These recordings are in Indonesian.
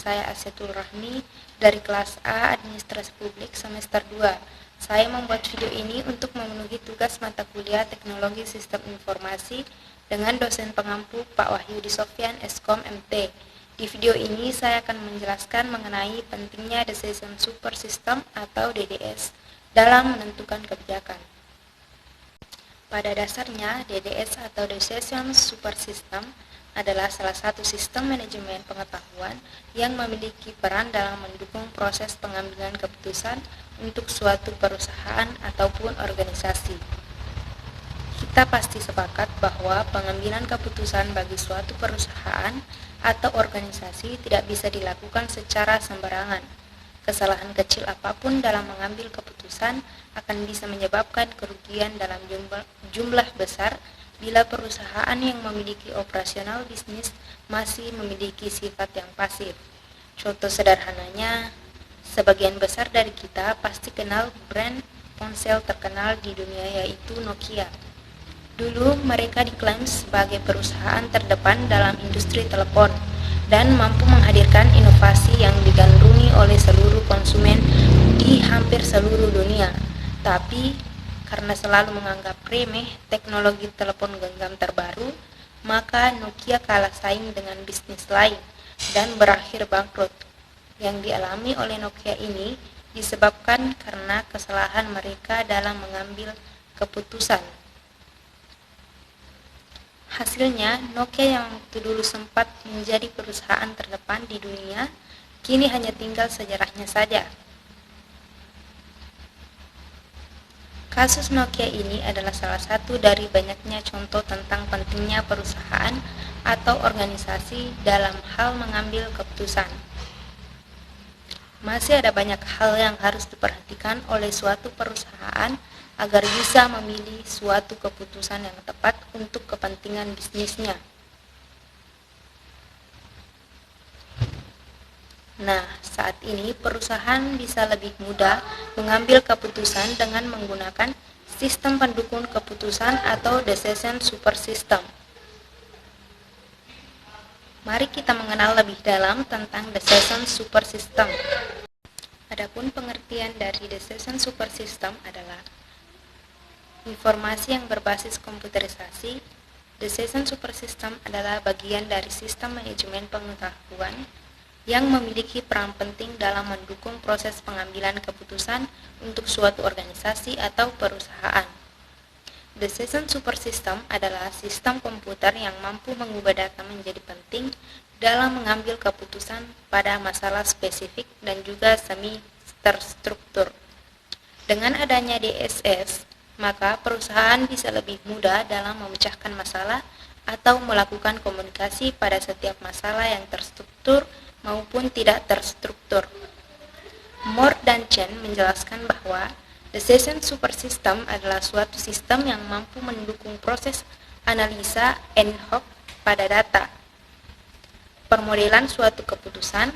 saya Asyatul Rahmi dari kelas A Administrasi Publik semester 2. Saya membuat video ini untuk memenuhi tugas mata kuliah Teknologi Sistem Informasi dengan dosen pengampu Pak Wahyudi Sofyan, Eskom MT. Di video ini saya akan menjelaskan mengenai pentingnya Decision Support System atau DDS dalam menentukan kebijakan. Pada dasarnya, DDS atau Decision Support System adalah salah satu sistem manajemen pengetahuan yang memiliki peran dalam mendukung proses pengambilan keputusan untuk suatu perusahaan ataupun organisasi. Kita pasti sepakat bahwa pengambilan keputusan bagi suatu perusahaan atau organisasi tidak bisa dilakukan secara sembarangan. Kesalahan kecil apapun dalam mengambil keputusan akan bisa menyebabkan kerugian dalam jumlah besar bila perusahaan yang memiliki operasional bisnis masih memiliki sifat yang pasif. Contoh sederhananya, sebagian besar dari kita pasti kenal brand ponsel terkenal di dunia yaitu Nokia. Dulu mereka diklaim sebagai perusahaan terdepan dalam industri telepon dan mampu menghadirkan inovasi yang digandrungi oleh seluruh konsumen di hampir seluruh dunia. Tapi karena selalu menganggap remeh teknologi telepon genggam terbaru, maka Nokia kalah saing dengan bisnis lain dan berakhir bangkrut. Yang dialami oleh Nokia ini disebabkan karena kesalahan mereka dalam mengambil keputusan. Hasilnya, Nokia yang waktu dulu sempat menjadi perusahaan terdepan di dunia, kini hanya tinggal sejarahnya saja. Kasus Nokia ini adalah salah satu dari banyaknya contoh tentang pentingnya perusahaan atau organisasi dalam hal mengambil keputusan. Masih ada banyak hal yang harus diperhatikan oleh suatu perusahaan agar bisa memilih suatu keputusan yang tepat untuk kepentingan bisnisnya. Nah, saat ini perusahaan bisa lebih mudah mengambil keputusan dengan menggunakan sistem pendukung keputusan atau Decision Support System. Mari kita mengenal lebih dalam tentang Decision Support System. Adapun pengertian dari Decision Support System adalah informasi yang berbasis komputerisasi. Decision Support System adalah bagian dari sistem manajemen pengetahuan yang memiliki peran penting dalam mendukung proses pengambilan keputusan untuk suatu organisasi atau perusahaan. Decision Support System adalah sistem komputer yang mampu mengubah data menjadi penting dalam mengambil keputusan pada masalah spesifik dan juga semi terstruktur. Dengan adanya DSS, maka perusahaan bisa lebih mudah dalam memecahkan masalah atau melakukan komunikasi pada setiap masalah yang terstruktur maupun tidak terstruktur. Moore dan Chen menjelaskan bahwa Decision Support System adalah suatu sistem yang mampu mendukung proses analisa ad hoc pada data, permodelan suatu keputusan,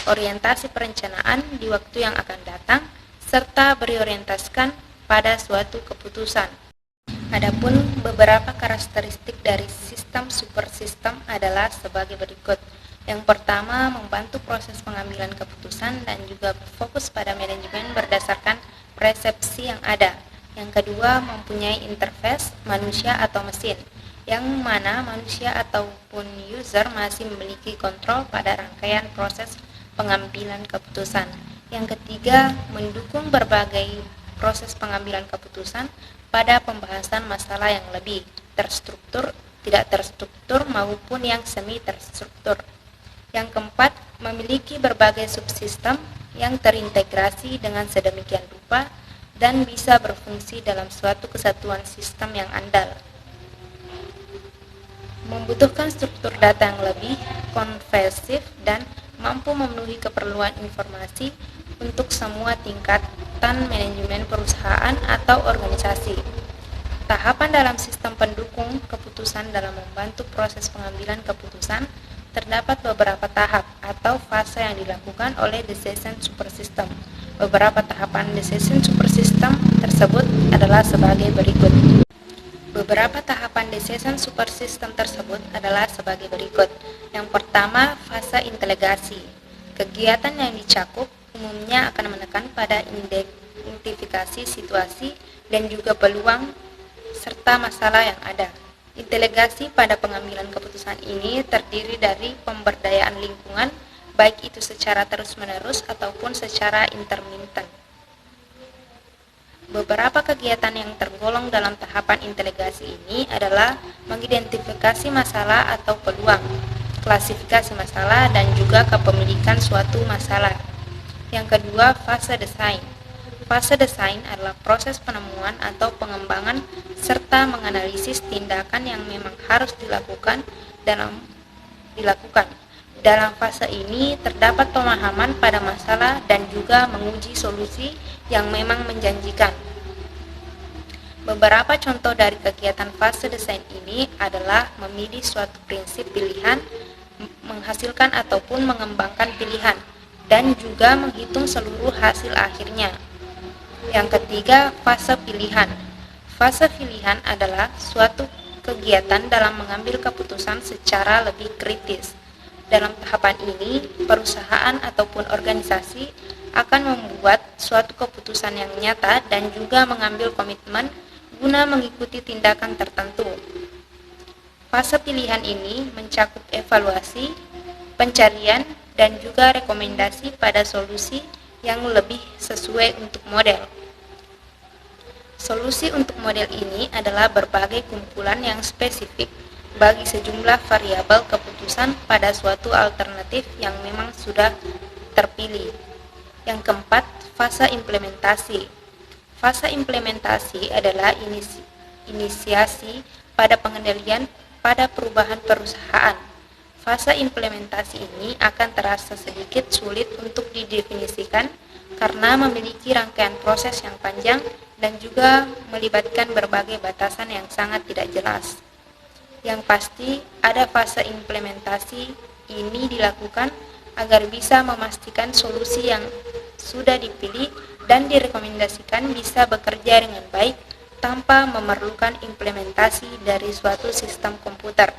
orientasi perencanaan di waktu yang akan datang, serta berorientaskan pada suatu keputusan. Adapun beberapa karakteristik dari sistem support system adalah sebagai berikut. Yang pertama, membantu proses pengambilan keputusan dan juga berfokus pada manajemen berdasarkan persepsi yang ada. Yang kedua, mempunyai interface manusia atau mesin, yang mana manusia ataupun user masih memiliki kontrol pada rangkaian proses pengambilan keputusan. Yang ketiga, mendukung berbagai proses pengambilan keputusan pada pembahasan masalah yang lebih terstruktur, tidak terstruktur maupun yang semi terstruktur. Yang keempat, memiliki berbagai subsistem yang terintegrasi dengan sedemikian rupa dan bisa berfungsi dalam suatu kesatuan sistem yang andal. Membutuhkan struktur data yang lebih konversif dan mampu memenuhi keperluan informasi untuk semua tingkatan manajemen perusahaan atau organisasi. Tahapan dalam sistem pendukung keputusan dalam membantu proses pengambilan keputusan terdapat beberapa tahap atau fase yang dilakukan oleh Decision Support System. Beberapa tahapan Decision Support System tersebut adalah sebagai berikut. Beberapa tahapan Decision Support System tersebut adalah sebagai berikut. Yang pertama, fase integrasi. Kegiatan yang dicakup umumnya akan menekan pada identifikasi situasi dan juga peluang serta masalah yang ada. Integrasi pada pengambilan keputusan ini terdiri dari pemberdayaan lingkungan, baik itu secara terus-menerus ataupun secara intermittent. Beberapa kegiatan yang tergolong dalam tahapan integrasi ini adalah mengidentifikasi masalah atau peluang, klasifikasi masalah, dan juga kepemilikan suatu masalah. Yang kedua, fase desain. Fase desain adalah proses penemuan atau pengembangan serta menganalisis tindakan yang memang harus dilakukan. Dalam fase ini terdapat pemahaman pada masalah dan juga menguji solusi yang memang menjanjikan. Beberapa contoh dari kegiatan fase desain ini adalah memilih suatu prinsip pilihan, menghasilkan ataupun mengembangkan pilihan, dan juga menghitung seluruh hasil akhirnya. Yang ketiga, fase pilihan. Fase pilihan adalah suatu kegiatan dalam mengambil keputusan secara lebih kritis. Dalam tahapan ini, perusahaan ataupun organisasi akan membuat suatu keputusan yang nyata dan juga mengambil komitmen guna mengikuti tindakan tertentu. Fase pilihan ini mencakup evaluasi, pencarian, dan juga rekomendasi pada solusi yang lebih sesuai untuk model. Solusi untuk model ini adalah berbagai kumpulan yang spesifik bagi sejumlah variabel keputusan pada suatu alternatif yang memang sudah terpilih. Yang keempat, fase implementasi. Fase implementasi adalah inisiasi pada pengendalian pada perubahan perusahaan. Fase implementasi ini akan terasa sedikit sulit untuk didefinisikan karena memiliki rangkaian proses yang panjang dan juga melibatkan berbagai batasan yang sangat tidak jelas. Yang pasti, ada fase implementasi ini dilakukan agar bisa memastikan solusi yang sudah dipilih dan direkomendasikan bisa bekerja dengan baik tanpa memerlukan implementasi dari suatu sistem komputer.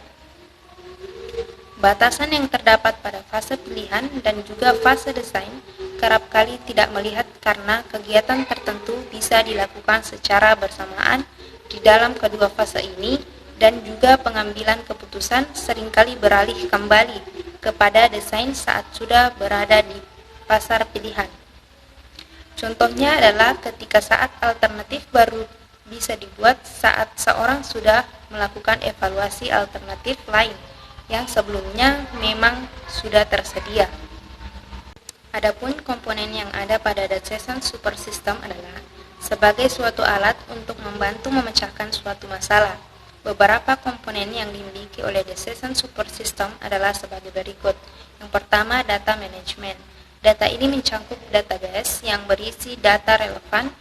Batasan yang terdapat pada fase pilihan dan juga fase desain kerap kali tidak melihat karena kegiatan tertentu bisa dilakukan secara bersamaan di dalam kedua fase ini, dan juga pengambilan keputusan seringkali beralih kembali kepada desain saat sudah berada di pasar pilihan. Contohnya adalah ketika saat alternatif baru bisa dibuat saat seorang sudah melakukan evaluasi alternatif lain yang sebelumnya memang sudah tersedia. Adapun komponen yang ada pada decision support system adalah sebagai suatu alat untuk membantu memecahkan suatu masalah. Beberapa komponen yang dimiliki oleh decision support system adalah sebagai berikut. Yang pertama, data management. Data ini mencakup database yang berisi data relevan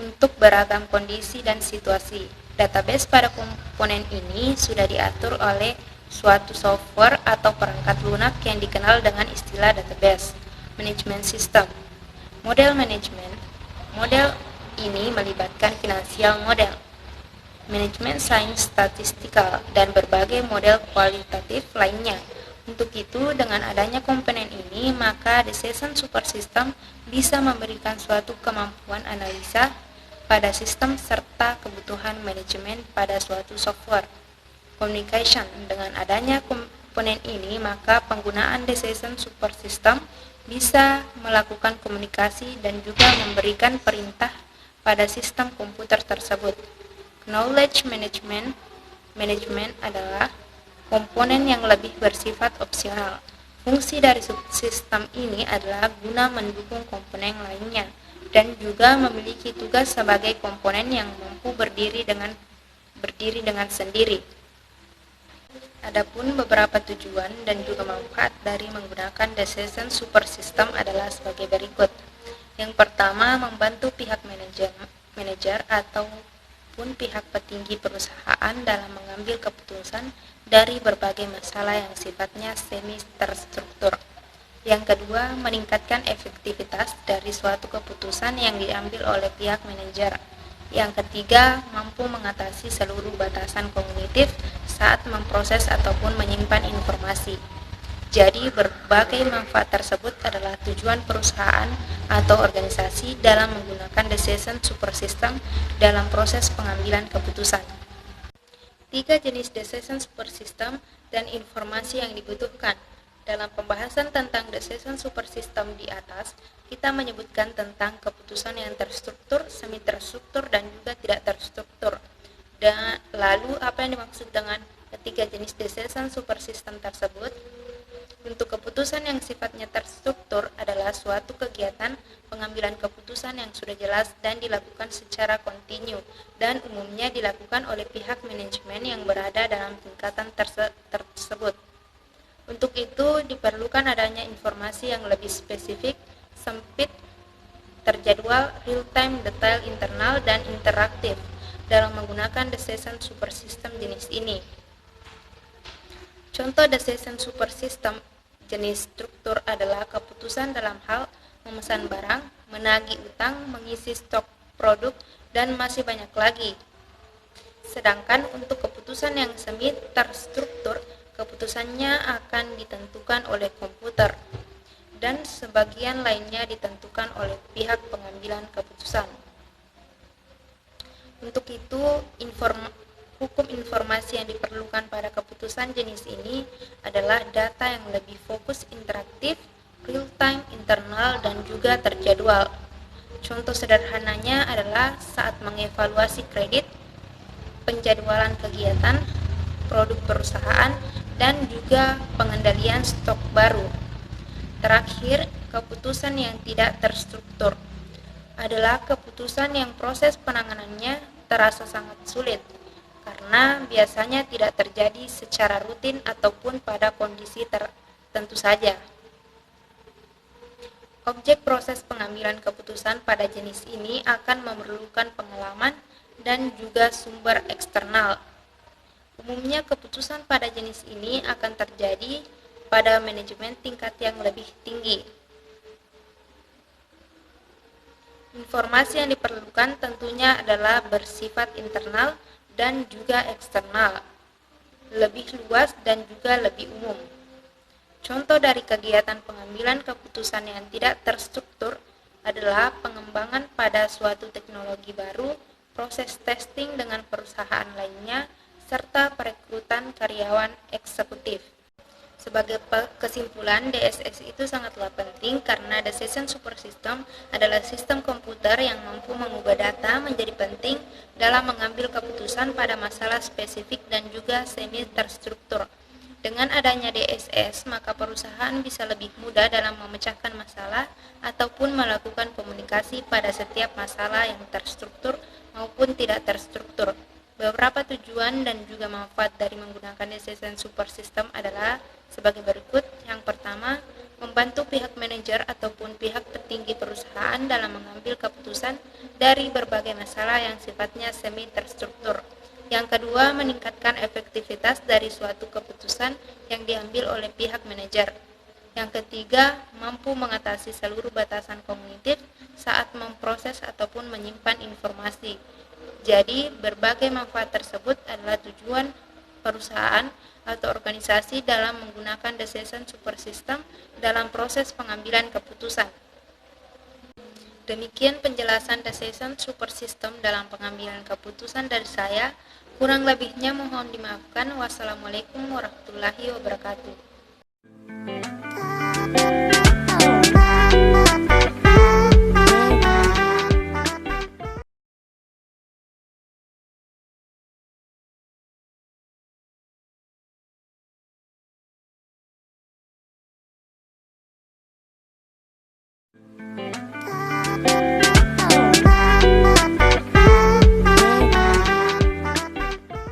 untuk beragam kondisi dan situasi. Database pada komponen ini sudah diatur oleh suatu software atau perangkat lunak yang dikenal dengan istilah database management system. Model management. Model ini melibatkan finansial model, manajemen sains statistikal, dan berbagai model kualitatif lainnya. Untuk itu, dengan adanya komponen ini, maka decision support system bisa memberikan suatu kemampuan analisa pada sistem serta kebutuhan manajemen pada suatu software. Communication. Dengan adanya komponen ini, maka penggunaan decision support system bisa melakukan komunikasi dan juga memberikan perintah pada sistem komputer tersebut. Knowledge management adalah komponen yang lebih bersifat opsional. Fungsi dari subsistem ini adalah guna mendukung komponen lainnya dan juga memiliki tugas sebagai komponen yang mampu berdiri dengan sendiri. Adapun beberapa tujuan dan juga manfaat dari menggunakan decision support system adalah sebagai berikut. Yang pertama, membantu pihak manajer ataupun pihak petinggi perusahaan dalam mengambil keputusan dari berbagai masalah yang sifatnya semi terstruktur. Yang kedua, meningkatkan efektivitas dari suatu keputusan yang diambil oleh pihak manajer. Yang ketiga, mampu mengatasi seluruh batasan kognitif saat memproses ataupun menyimpan informasi. Jadi, berbagai manfaat tersebut adalah tujuan perusahaan atau organisasi dalam menggunakan decision support system dalam proses pengambilan keputusan. 3 jenis decision support system dan informasi yang dibutuhkan. Dalam pembahasan tentang decision support system di atas, kita menyebutkan tentang keputusan yang terstruktur, semi terstruktur, dan juga tidak terstruktur. Dan lalu apa yang dimaksud dengan ketiga jenis decision support system tersebut? Untuk keputusan yang sifatnya terstruktur adalah suatu kegiatan pengambilan keputusan yang sudah jelas dan dilakukan secara kontinu dan umumnya dilakukan oleh pihak manajemen yang berada dalam tingkatan tersebut. Untuk itu diperlukan adanya informasi yang lebih spesifik, sempit, terjadwal, real-time, detail, internal, dan interaktif dalam menggunakan decision support system jenis ini. Contoh decision support system jenis struktur adalah keputusan dalam hal memesan barang, menagih utang, mengisi stok produk, dan masih banyak lagi. Sedangkan untuk keputusan yang semi terstruktur, keputusannya akan ditentukan oleh komputer dan sebagian lainnya ditentukan oleh pihak pengambilan keputusan. Untuk itu, hukum informasi yang diperlukan pada keputusan jenis ini adalah data yang lebih fokus, interaktif, real time, internal, dan juga terjadwal. Contoh sederhananya adalah saat mengevaluasi kredit, penjadwalan kegiatan, produk perusahaan, dan juga pengendalian stok baru. Terakhir, keputusan yang tidak terstruktur adalah keputusan yang proses penanganannya terasa sangat sulit karena biasanya tidak terjadi secara rutin ataupun pada kondisi tertentu saja. Objek proses pengambilan keputusan pada jenis ini akan memerlukan pengalaman dan juga sumber eksternal. Umumnya keputusan pada jenis ini akan terjadi pada manajemen tingkat yang lebih tinggi. Informasi yang diperlukan tentunya adalah bersifat internal dan juga eksternal, lebih luas dan juga lebih umum. Contoh dari kegiatan pengambilan keputusan yang tidak terstruktur adalah pengembangan pada suatu teknologi baru, proses testing dengan perusahaan lainnya, serta perekrutan karyawan eksekutif. Sebagai kesimpulan, DSS itu sangatlah penting karena decision support system adalah sistem komputer yang mampu mengubah data menjadi penting dalam mengambil keputusan pada masalah spesifik dan juga semi terstruktur. Dengan adanya DSS, maka perusahaan bisa lebih mudah dalam memecahkan masalah ataupun melakukan komunikasi pada setiap masalah yang terstruktur maupun tidak terstruktur. Beberapa tujuan dan juga manfaat dari menggunakan decision support system adalah sebagai berikut. Yang pertama, membantu pihak manajer ataupun pihak tertinggi perusahaan dalam mengambil keputusan dari berbagai masalah yang sifatnya semi terstruktur. Yang kedua, meningkatkan efektivitas dari suatu keputusan yang diambil oleh pihak manajer. Yang ketiga, mampu mengatasi seluruh batasan kognitif saat memproses ataupun menyimpan informasi. Jadi, berbagai manfaat tersebut adalah tujuan perusahaan atau organisasi dalam menggunakan decision support system dalam proses pengambilan keputusan. Demikian penjelasan decision support system dalam pengambilan keputusan dari saya. Kurang lebihnya mohon dimaafkan. Wassalamualaikum warahmatullahi wabarakatuh.